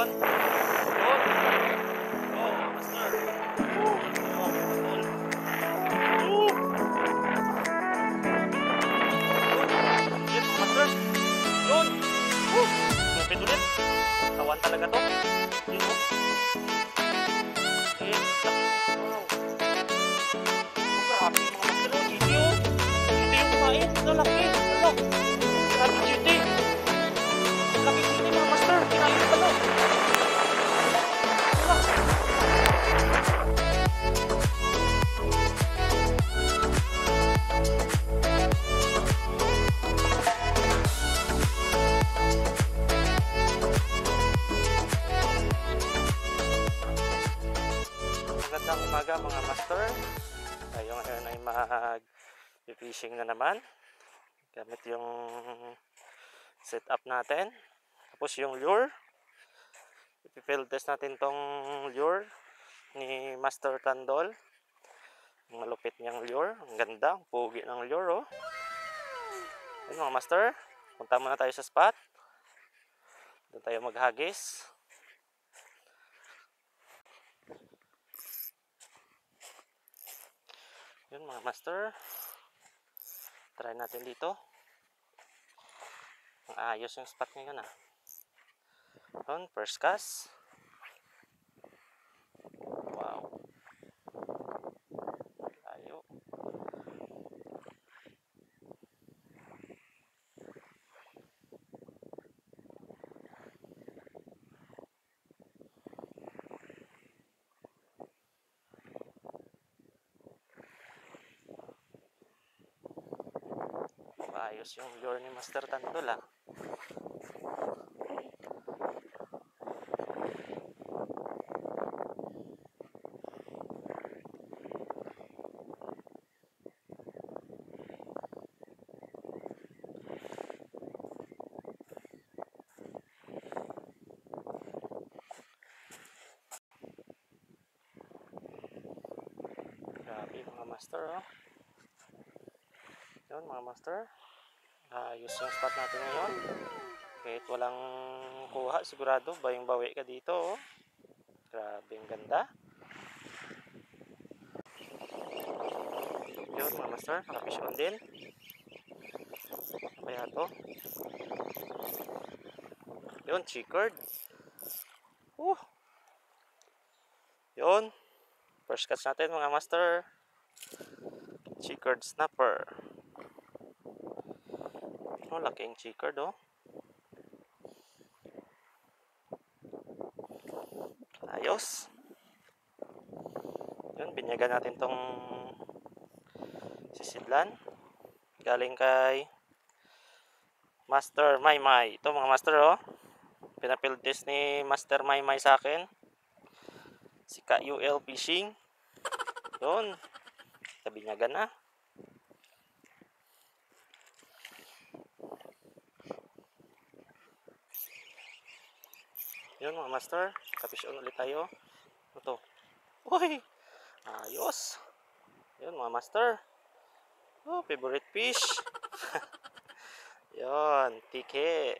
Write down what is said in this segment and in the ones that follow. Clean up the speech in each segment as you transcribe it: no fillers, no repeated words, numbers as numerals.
Yun. Yun. Oh, master. Oh, putol. Yun, master. Yun. Lupit ulit. Tawan talaga to. Yun, oh. Eh, wow. Grabe mga master. Oh, GT, oh. GT yung kumain. Lalaki. Ano? Grabe GT. Laki GT mga master. Kinain pa to. Magandang umaga mga master. Tayo ngayon ay mag-fishing na naman gamit yung setup natin, tapos yung lure. Ipi-field test natin tong lure ni Master Tandol. Malupit niyang lure, ang ganda, ang pugi ng lure, oh. Ayun mga master, punta muna tayo sa spot. Doon tayo maghagis. Yun mga master, try natin dito. Ang ayos yung spot ngayon, ah. Yun, first cast. Wow, layo. Ayos yung lure ni Master Tandol, ah. Grabe mga master, oh. Yun mga master, ayos yung spot natin ngayon. Kahit walang kuha, sigurado bayang bawi ka dito, oh. Grabe ang ganda. Yun mga master, nakafish on din. Kaya to. Yun, chickered. Yun, first catch natin mga master. Chickered snapper. Oh, laking chickered, oh. Ayos. Yun, binyagan natin tong sisidlan. Galing kay Master Maymay. Ito mga master, oh. Pinafield test ni Master Maymay sa akin. Si KUL Fishing. Yun. Binyagan na. Yun mga master, kafish on ulit tayo. Ito. Uy! Ayos! Yun mga master. Oh, favorite fish. Yun, tike.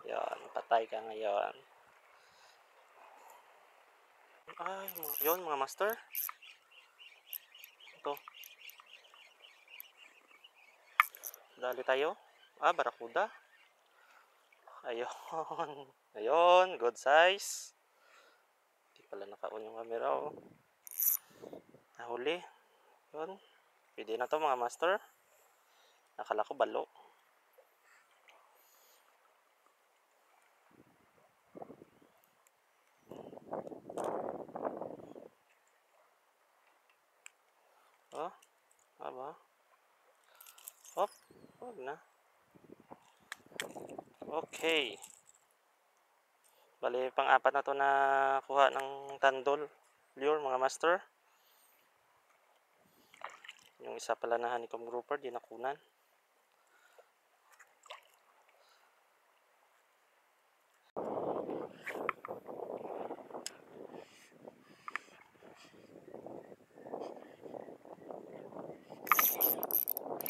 Yun, patay ka ngayon. Ay, yun mga master. Ito. Dali tayo. Barakuda. Ayun. Ayun, good size. Hindi pala naka-on yung camera, oh. Nahuli. Yun. Pwede na to mga master. Nakala ko balo. Oh, aba. Hop, huwag na. Okay. Bali, pang-apat na to na kuha ng Tandol lure mga master. Yung isa pala na honeycomb grouper, di nakunan.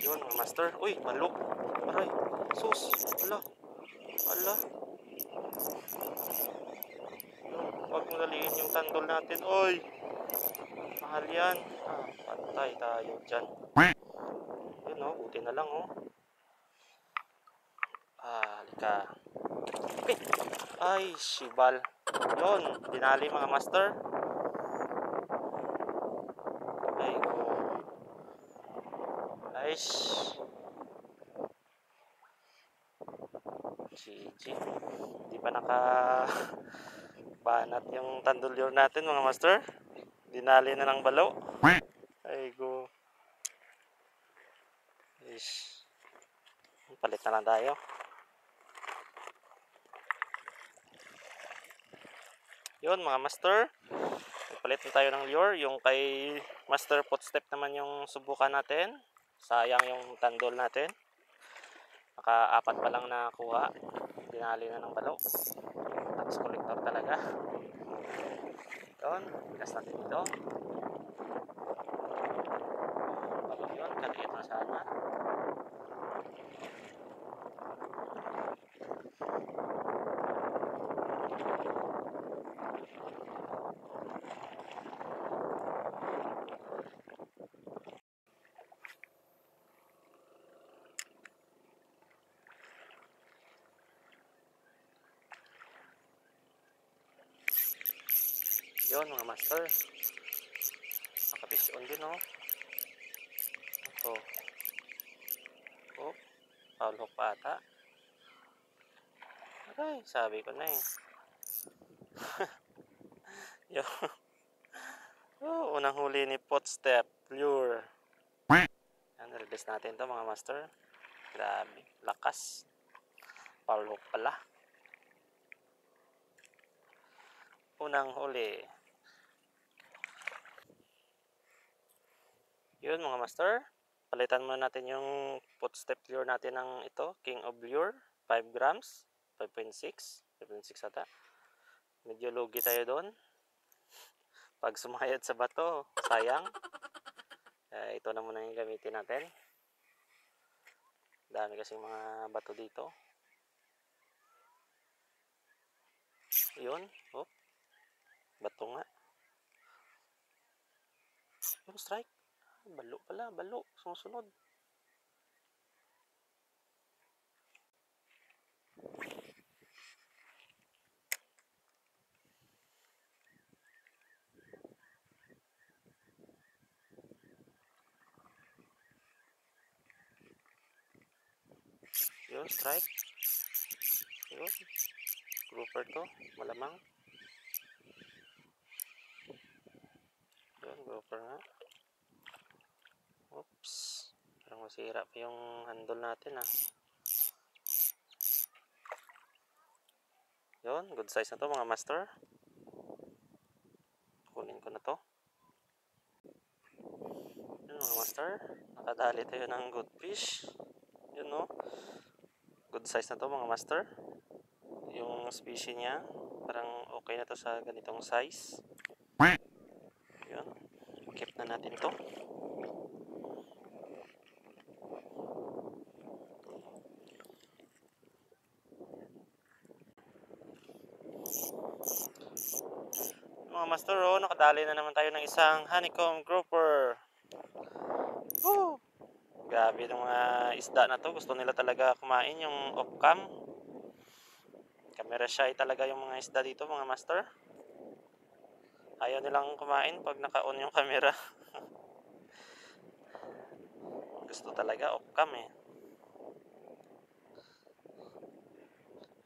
Yun mga master. Uy, malok. Aray, sus. Ala. Ala. Huwag mo daliin yung tandol natin. Oy! Mahal yan. Patay tayo dyan. Yun oh, buti na lang oh. Halika. Okay. Ay, shibal. Yun, dinali mga master. Ay, go. Nice. GG. Di pa banat yung tandulyor natin mga master. Dinali na ng balo. Ay, go. Ish. Palit na lang tayo. Yun mga master. Palit na tayo ng lure. Yung kay master footstep naman yung subukan natin. Sayang yung tandol natin. Naka-4 pa lang nakuha. Dinali na ng balo. Tax collector talaga. Yun. Bigas natin dito. Balo yun. Kaliit na sana. Yun mga master. Nakafish on din oh. Ito. Oh. Foul hook pa ata. Ay, sabi ko na eh. Yun. Oh, unang huli ni Footstep Lure. Yan, release natin to mga master. Grabe, lakas. Foul hook pala. Unang huli. Yun mga master. Palitan muna natin yung Footstep Lure natin ng ito, King of Lure, 5 grams, 5.6, 5.6 ata. Medyo lugi tayo doon. Pag sumayad sa bato, sayang. Ito na muna yung gamitin natin. Dami kasing mga bato dito. Yun, oh. Bato nga. Yung strike. Balo pala, balo. Sumusunod. Yun, strike. Yun. Grouper to, malamang. Yun, grouper nga. Oops. Parang masira pa yung handle natin ah. Yun, good size na to mga master. Kunin ko na to. Yun mga master. Nakadali tayo ng good fish. Yun no. Good size na to mga master. Yung species niya. Parang okay na to sa ganitong size. Yun. Keep na natin to. Mga master, oh, nakadali na naman tayo ng isang honeycomb grouper. Woo! Grabe itong mga isda na to. Gusto nila talaga kumain yung off-cam. Camera shy talaga yung mga isda dito mga master. Ayaw nilang kumain pag naka-on yung camera. Gusto talaga off-cam eh.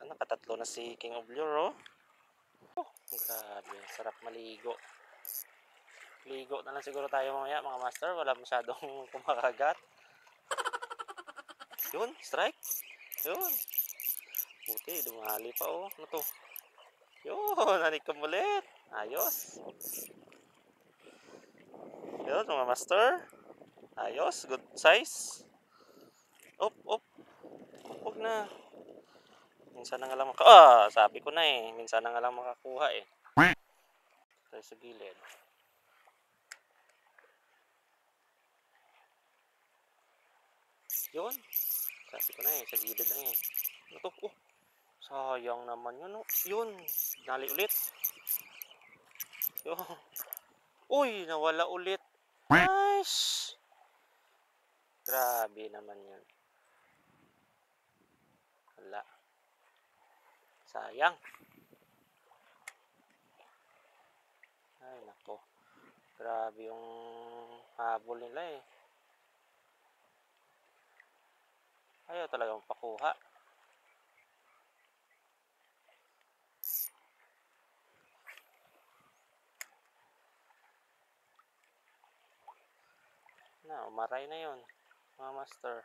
Nakatatlo na si King of Lure, oh. Grabe, sarap maligo. Ligo na lang siguro tayo mamaya mga master. Wala masyadong kumakagat. Yun, strike. Yun. Buti, dumali pa oh. Ano to? Yun, nanikam ulit. Ayos. Yun mga master. Ayos, good size. Op, op. Huwag na. Minsan na nga lang sabi ko na eh. Minsan na nga lang makakuha eh. Tayo sa gilid. Yun. Sabi ko na eh. Sa gilid lang eh. Ano to? Oh. Sayang naman yun. Oh. Yun. Nali ulit. Yun. Uy, nawala ulit. Nice! Grabe naman yun. Wala. Sayang. Ay, nako. Grabe yung habol nila eh. Ayaw talagang pakuha. Na, umaray na yun, mga master.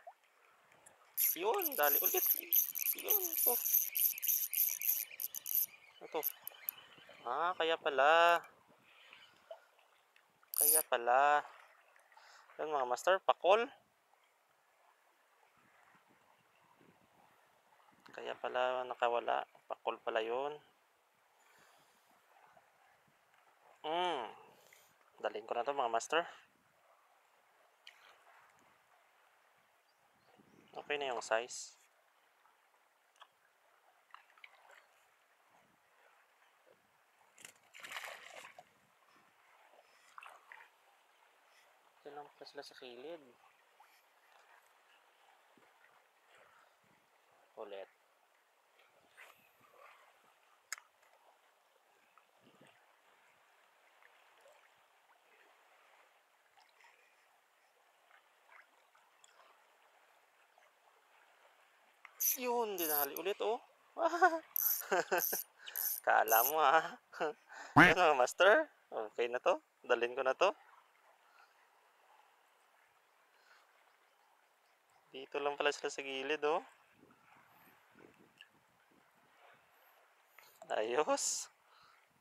Yun, dali ulit. Yun, ito. Ito. Ah, kaya pala. Kaya pala. Yun, mga master, pakol. Kaya pala nakawala. Pakol pala yun. Dalhin ko na to, mga master. Okay na yung size. Ito lang pa sila sa kilid. Ulit. Yun, dinali ulit oh. Kala mo ha. Yun, mga master. Okay na to. Dalhin ko na to. Dito lang pala sila sa gilid oh. Ayos.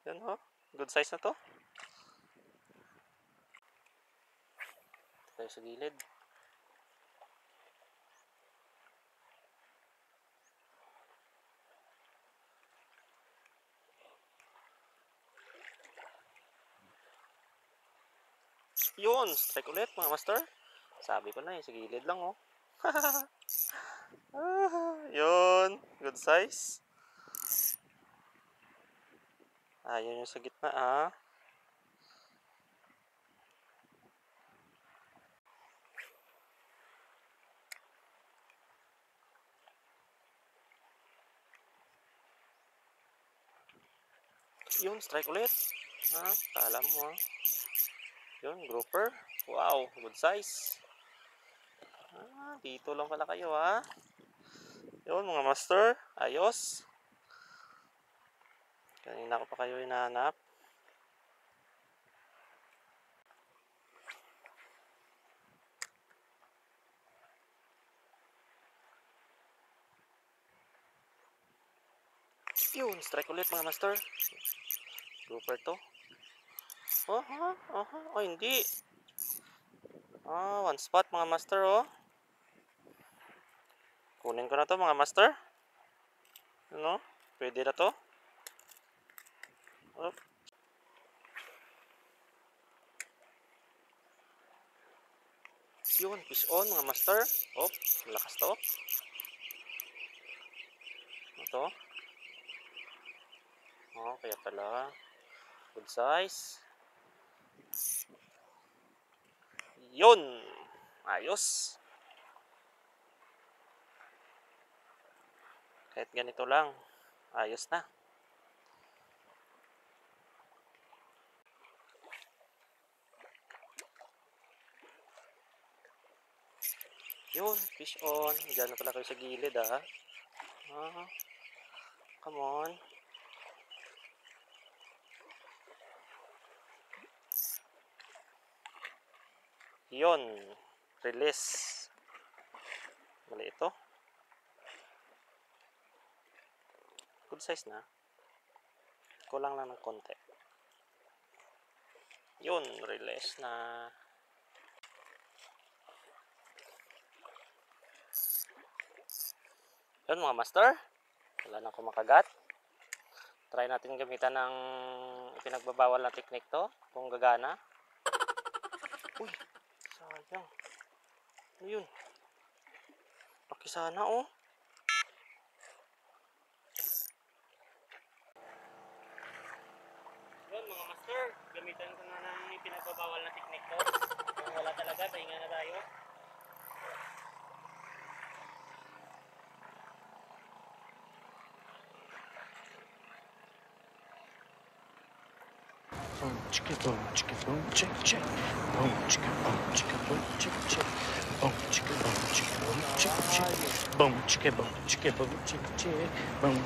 Yan oh. Good size na to. Tayo sa gilid. Yun, strike ulit mga master. Sabi ko na eh, sa gilid lang oh. Yun, good size. Yun yung sa gitna ah. Yun, strike ulit. Kala mo ah. Yun, grouper. Wow, good size. Dito lang pala kayo ha. Yun mga master, ayos. Kanina ko pa kayo hinahanap. Yun, strike ulit mga master. Grouper to. Oh, hindi. One spot mga master oh. Kunin ko na to mga master. Ano? Pwede na to. Oh. Yun, fish on mga master. Oh, malakas to. Ito. Oh, kaya pala. Good size. Yun. Ayos. Kahit ganito lang. Ayos na. Yun, fish on. Diyan na pala kayo sa gilid ah. Come on. Yun. Release. Mali ito. Good size na. Kulang lang ng konti. Yun, release na. Yun mga master. Wala nang kumakagat. Try natin gamitan ng pinagbabawal na technique to. Kung gagana. Uy, sayang. Ano yun? Laki sana oh. Yun mga master. bawal na technique to. Kung wala talaga, pahinga na tayo. Boom, chicka, boom, check, check. Boom, chicka, boom, check, check. Boom, chicka, boom, check, check. Boom, chicka, boom, check, check. Boom, chicka, boom, check, check. Boom,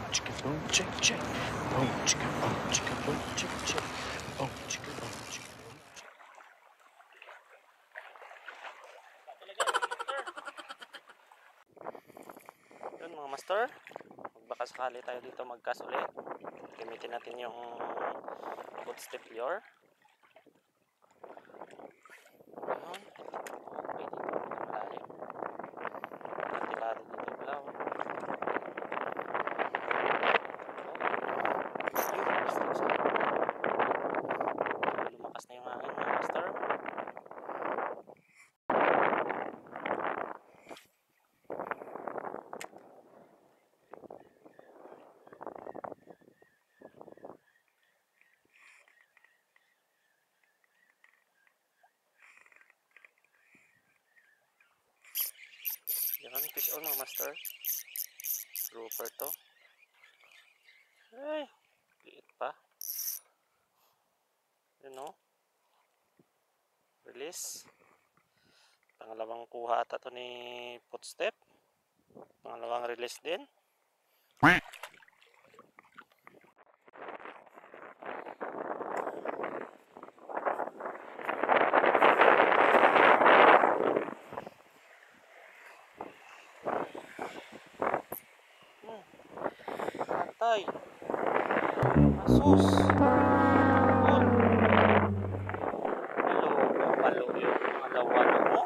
chicka, boom, check, check. Boom, chicka, boom, check. Boom, chicka, boom, check. Yun mga master, magbaka sakali tayo dito mag-cast ulit. Gamitin natin yung footstep lure. Yun. Okay, dito malalim. Kantilado dito pala. Lumakas na yung hangin mga master. Yan, fish on mga master. Grouper to. Ay, liit pa. Yun o. Release. Pangalawang kuha ata to ni footstep. Pangalawang release din. Patay. Asus. Good. Palo yung pangalawa na mo.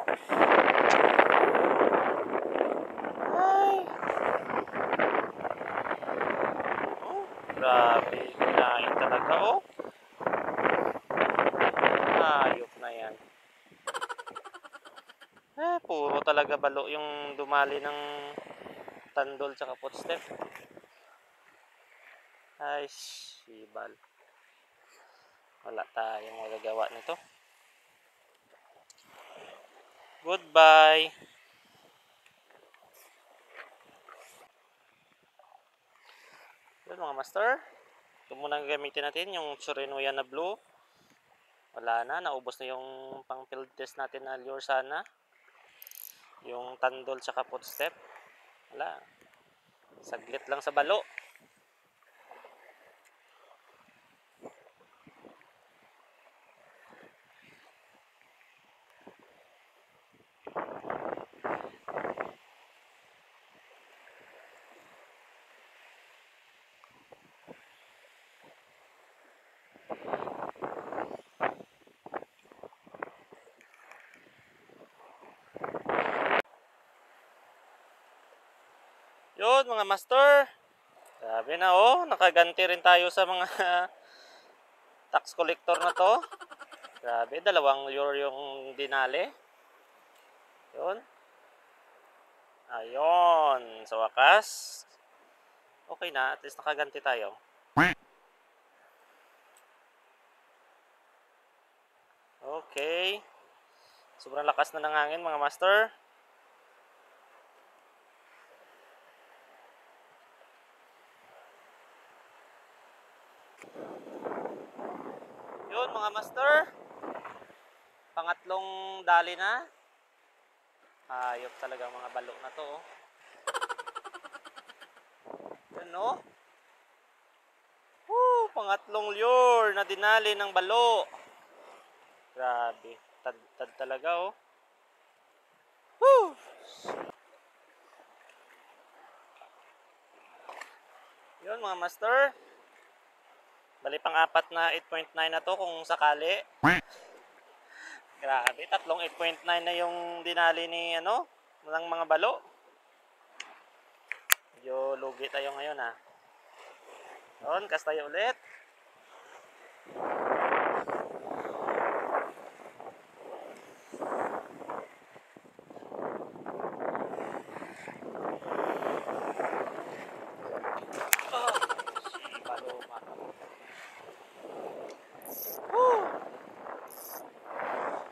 Ay. Oh, grabe. Kinain talaga oh. Ayok na yan. Puro talaga balo yung dumali ng tandol tsaka footstep. Ay, sibal. Wala tayong magagawa nito. Goodbye. Yun mga master. Ito muna gamitin natin yung Tsurenoya na blue. Wala na, naubos na yung pang field test natin na lure sana. Yung tandol tsaka footstep. Wala. Saglit lang sa balo. Yun mga master. Grabe na oh, nakaganti rin tayo sa mga tax collector na to. Grabe, dalawang lure yung dinali. Yun. Ayun, sa wakas. Okay na, at least nakaganti tayo. Okay. Sobrang lakas na ng hangin mga master. Yun mga master. Pangatlong dali na. Ayop talaga mga balo na to. Yun no. Pangatlong lure na dinali ng balo. Grabe. Tad talaga oh. Woo! Yun mga master. Bali pang apat na 8.9 na to kung sakali. Grabe, tatlong 8.9 na yung dinali ni ano, ng mga balo. Medyo lugi tayo ngayon ha. Yun, cast tayo ulit.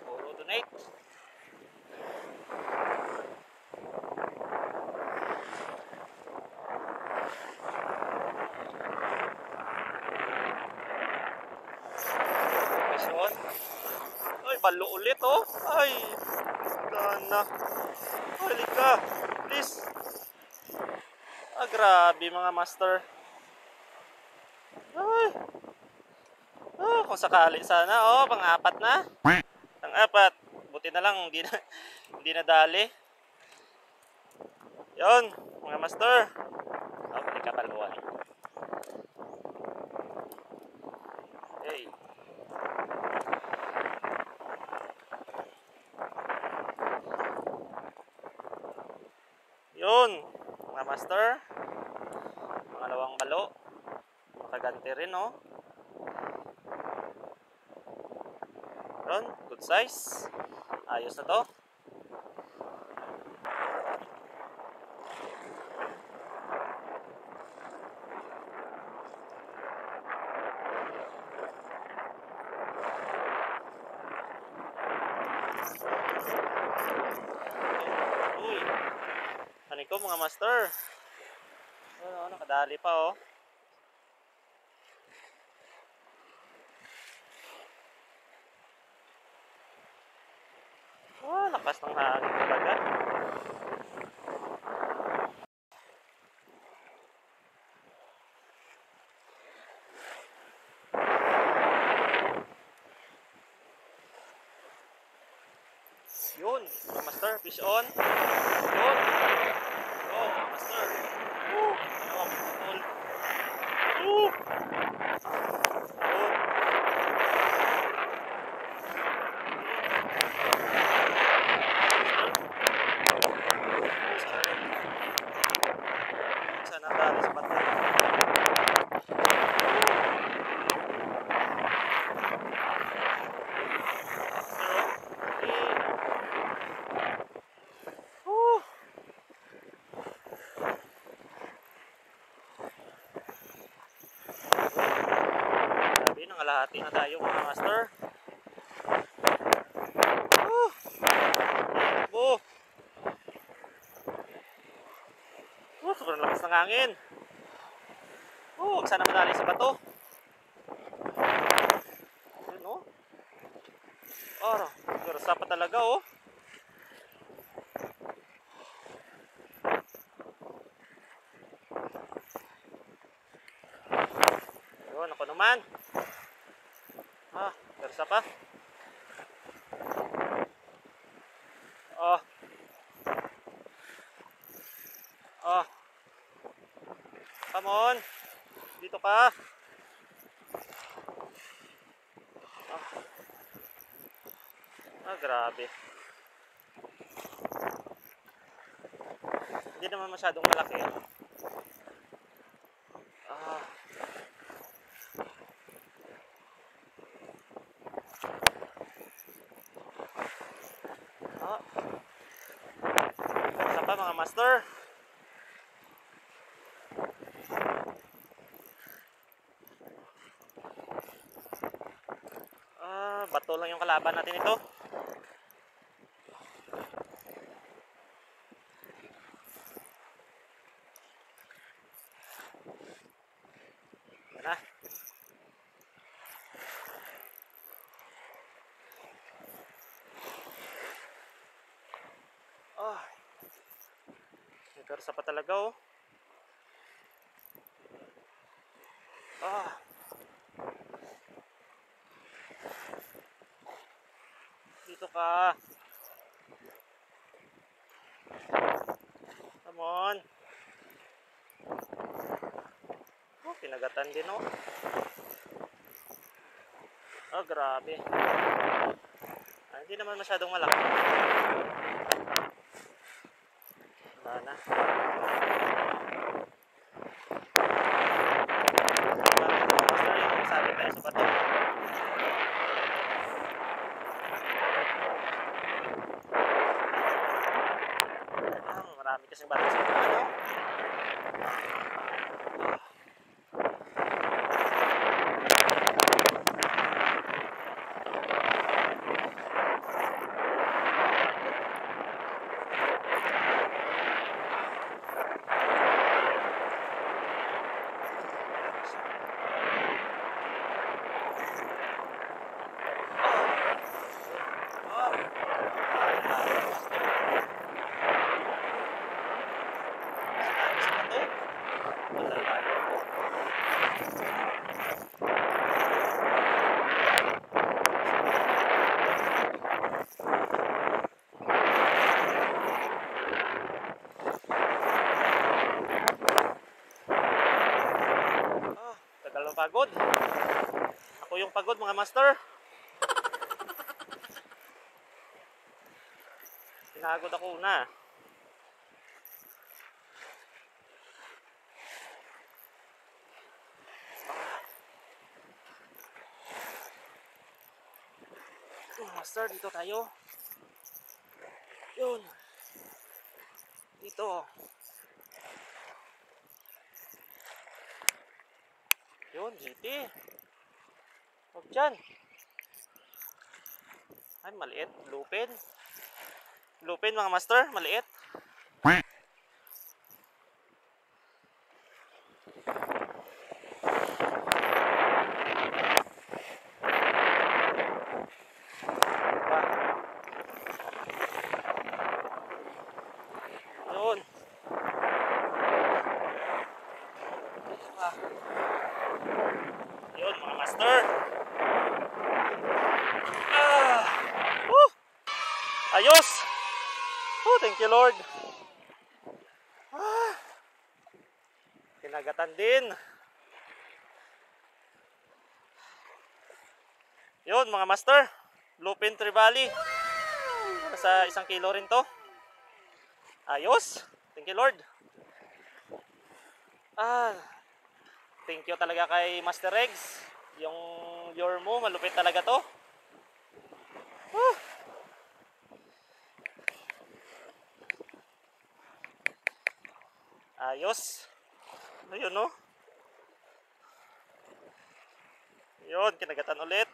Puro donate. Question. Ay, balo ulit oh. Ay, gana. Halika. Please. Ah, grabe mga master. Ay. Oh, kung sakali sana. Oh, pang-apat na. Pang-apat. Buti na lang, hindi na dali. Yon, mga master. Oh, balik ka paluan. Hey. Yun, mga master. Pangalawang balo. Makaganti rin, oh. Yun, good size. Ayos na to. Uy, ano ko mga master? Ano, nakadali pa oh. Oh, lakas ng hangin talaga. Yun, mga master, fish on. Yun. Oh, mga master. Ano, putol. Yun. Sana tali sa pata. Grabe, nangalahati na tayo mga master. Sobrang lakas ng hangin. Sana madali sa bato. Yun oh. Garasa pa talaga oh. Yun, ako naman. Garasa pa. Come on. Dito ka. Grabe. Hindi naman masyadong malaki. Isa pa mga master. Bato lang yung kalaban natin ito. Yan na. May karsa pa talaga oh. Dito ka. Kinagatan din, oh. Oh, grabe. Hindi naman masyadong malaki. Wala na. Sabi tayo sa bato. Marami kasing bato sa bato. Pagod. Ako yung pagod, mga master. Pinagod ako na. Master, dito tayo. Yun. Dito. Yun, GT. Huwag dyan. Ay, maliit. Lupin. Lupin, mga master. Maliit. Yun. Yun, mga master. Ayos. Thank you, Lord. Kinagatan din. Yun, mga master. Lupin Trevally. Nasa 1 kilo rin to. Ayos. Thank you, Lord. Thank you talaga kay Master Regs. Yung lure mo, malupit talaga to. Ayos. Ayun, no? Yun, kinagatan ulit.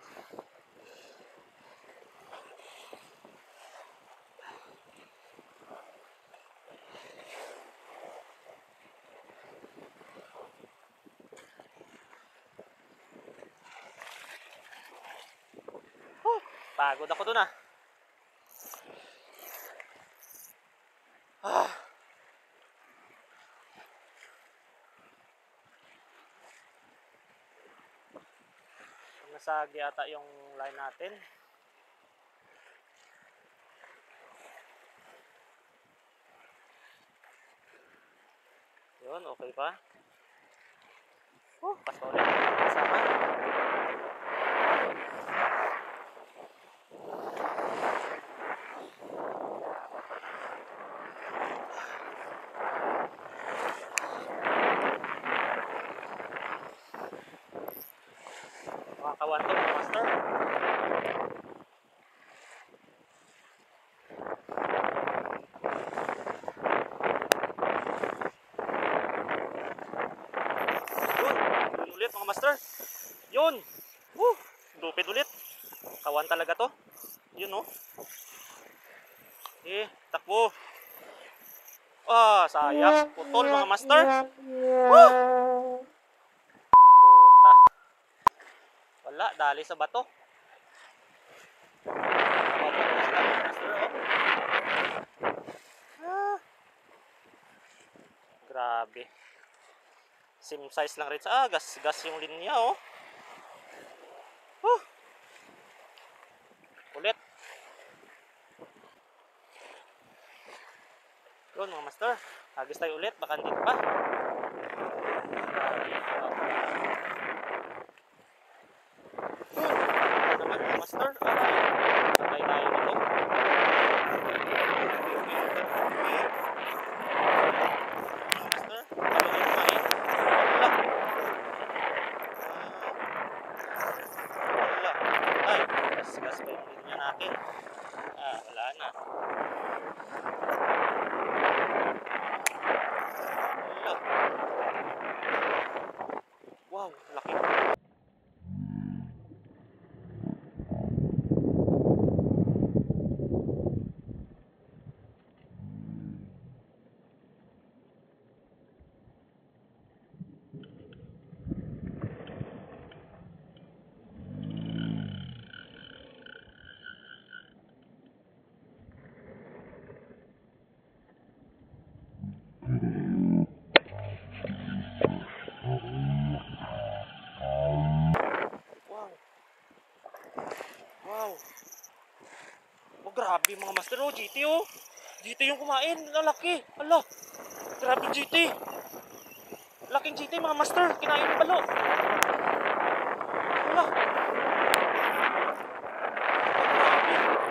Pagod ako dun, Nasagi ata yung line natin. Yun, okay pa. Pasto ulit. Kasama. Makakawan to, master. Yun ulit, mga master. Yun. Lupit ulit. Kawan talaga to. Yun, no? Takbo. Sayang. Putol, mga master. Puta. Wala, dali sa bato. Grabe. Same size lang rin sa gas yung linya, oh. Ulit. Yun, mga master. Hagis tayo ulit, baka hindi pa. pa yung linya natin. Wala na. Wala. Wow, laki. Wow. Wow. Oh, grabe mga master. Oh, GT oh. GT yung kumain. Lalaki. Ala. Grabe GT. Laking GT mga master. Kinain yung balo. Ala.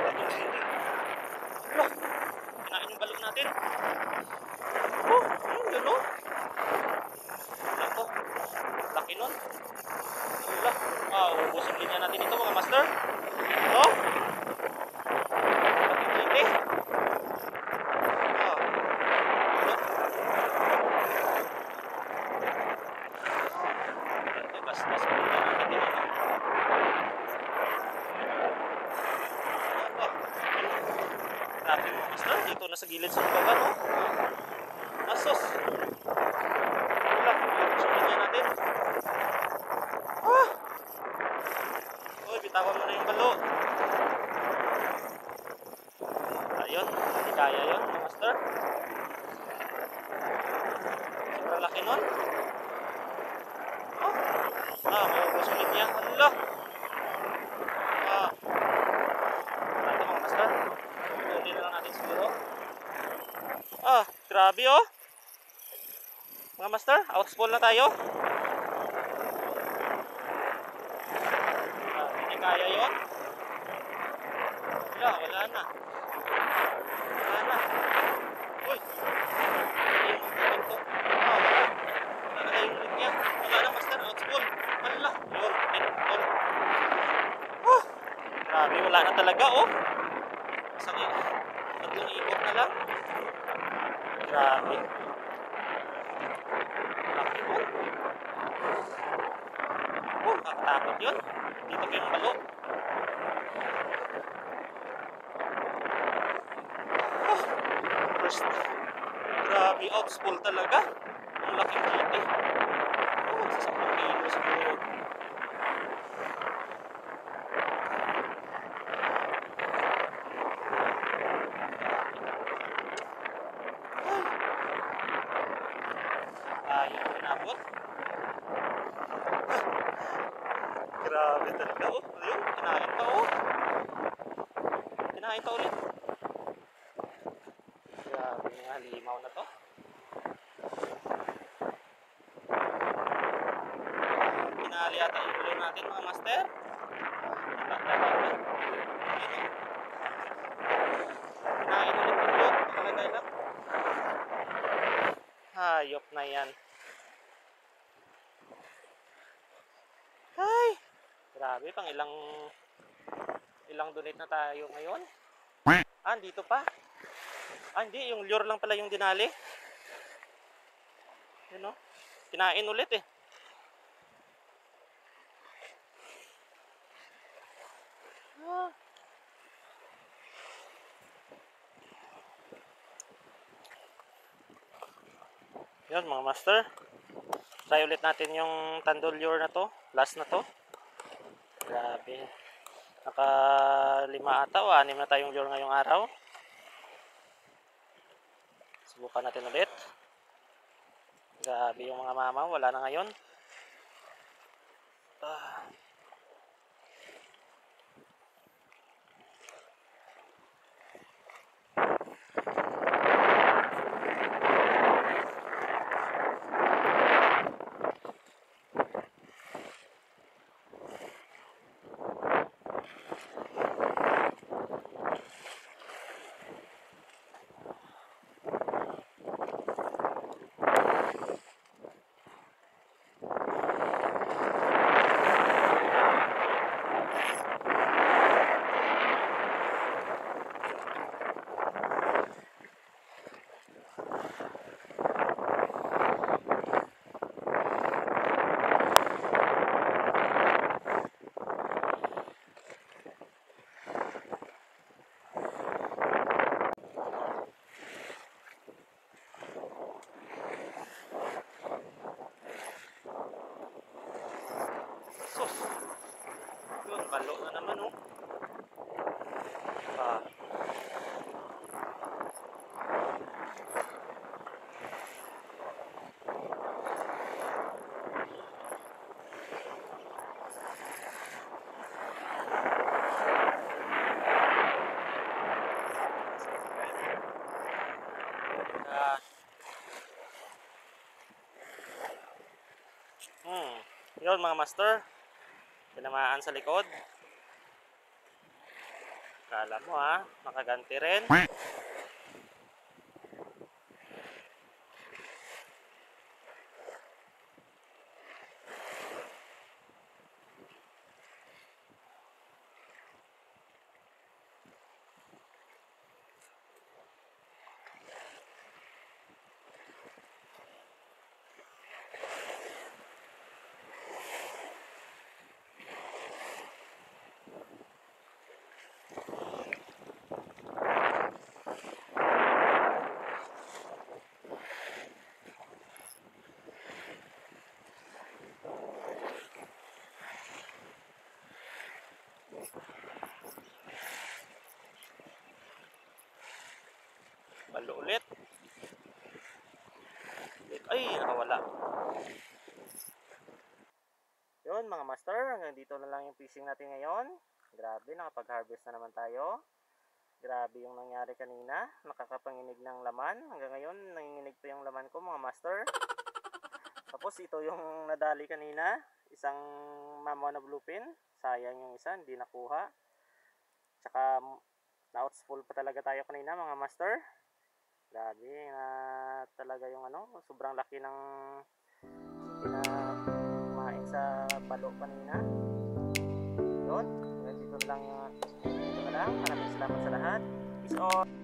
Laking GT. Ala. Kinain yung balo natin. Oh, yun oh. Ito. Laki nun. Ala. Ubos ang linya natin ito mga master. Oh. Laking GT. Bastos pa rin natin din. Grabe mga master. Dito na sa gilid sa lugawan oh. Asos. Wala. Suminya natin. Uy, bitawan mo na yung balo. Ayun. Hindi kaya yun mga master. Sobrang laki nun. Maubos ulit niya. Hala. Ito mga master. Uli na lang natin siguro. Grabe oh. Mga master, outspool na tayo. Hindi kaya yun. Wala na. Wala na. Uy. Wala na yung ulit niya. Wala na master, outspool. Hala. Yun. Grabe, wala na talaga oh. Tatlong ikot na lang. Grabe. Laki mo. Nakatakot yun. Dito pa yung balo. First. Grabe, outspool talaga. Ang laking kiti. Sa 10 kilo siguro. Ayaw inabot. Grabe talaga oh. Ayun, kinain pa oh. Kinain pa ulit. Grabe nga, limaw na to. Kinali ata yung ulo natin mga master. Kinain ulit yung ulo. Nakalagay lang. Hayop na yan. Ay! Grabe, pang ilang donate na tayo ngayon. Dito pa. Hindi, yung lure lang pala yung dinali. Yun o. Kinain ulit eh. Yun mga master. Try ulit natin yung tandol lure na to. Last na to. Grabe. Naka 5 ata o 6 na tayong lure ngayong araw. Subukan natin ulit. Grabe yung mga mama. Wala na ngayon. Yun mga master, tinamaan sa likod. Kala mo makaganti rin. Balo ulit. Ay, nakawala. Yun mga master, hanggang dito na lang yung fishing natin ngayon. Grabe, nakapag-harvest na naman tayo. Grabe yung nangyari kanina. Nakakapanginig ng laman. Hanggang ngayon, nanginginig pa yung laman ko mga master. Tapos ito yung nadali kanina. Isang mama na bluefin. Sayang yung isa, hindi nakuha. Tsaka na-outspool pa talaga tayo kanina mga master. Grabe na talaga yung sobrang laki ng hindi na kumain sa balo kanina. Yun, dito na lang. Maraming salamat sa lahat. Peace out.